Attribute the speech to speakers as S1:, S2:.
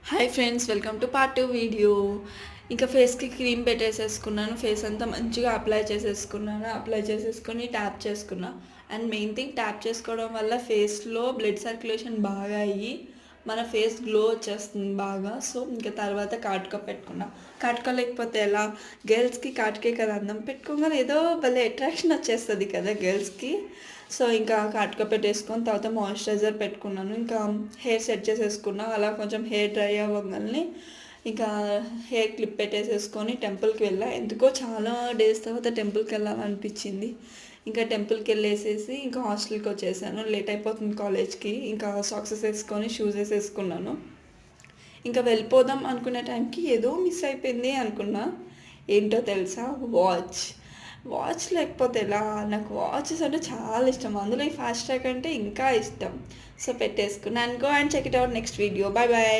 S1: Hi friends, welcome to part 2 video. ఇంకా ఫేస్కి cream పెట్టేసేసుకున్నాను. Face అంతా మంచిగా అప్లై చేసేసుకొని ట్యాప్ చేసుకున్నా. అండ్ మెయిన్ థింగ్, ట్యాప్ చేసుకోవడం వల్ల ఫేస్లో బ్లడ్ సర్క్యులేషన్ బాగా అయ్యి మన ఫేస్ గ్లో వచ్చేస్తుంది బాగా. సో ఇంకా తర్వాత కాటుక పెట్టుకున్నా. కాటుక లేకపోతే ఎలా? గర్ల్స్కి కాటుకే కదా అందం. పెట్టుకోగానే ఏదో భలే అట్రాక్షన్ వచ్చేస్తుంది కదా గర్ల్స్కి. సో ఇంకా కాటుక పెట్టేసుకొని తర్వాత మాయిశ్చరైజర్ పెట్టుకున్నాను. ఇంకా హెయిర్ సెట్ చేసేసుకున్నా. అలా కొంచెం హెయిర్ డ్రై అవ్వగానే ఇంకా హెయిర్ క్లిప్ పెట్టేసేసుకొని టెంపుల్కి వెళ్ళా. ఎందుకో చాలా డేస్ తర్వాత టెంపుల్కి వెళ్ళాలనిపించింది. ఇంకా టెంపుల్కి వెళ్ళేసేసి ఇంకా హాస్టల్కి వచ్చేసాను. లేట్ అయిపోతుంది కాలేజ్కి. ఇంకా సాక్సెస్ వేసుకొని షూస్ వేసేసుకున్నాను. ఇంకా వెళ్ళిపోదాం అనుకునే టైంకి ఏదో మిస్ అయిపోయింది అనుకున్నా. ఏంటో తెలుసా? వాచ్. వాచ్ లేకపోతే ఎలా? నాకు వాచెస్ అంటే చాలా ఇష్టం. అందులో ఈ ఫాస్ట్ ట్రాక్ అంటే ఇంకా ఇష్టం. సో పెట్టేసుకున్నాను. Go and check it out next video. Bye bye.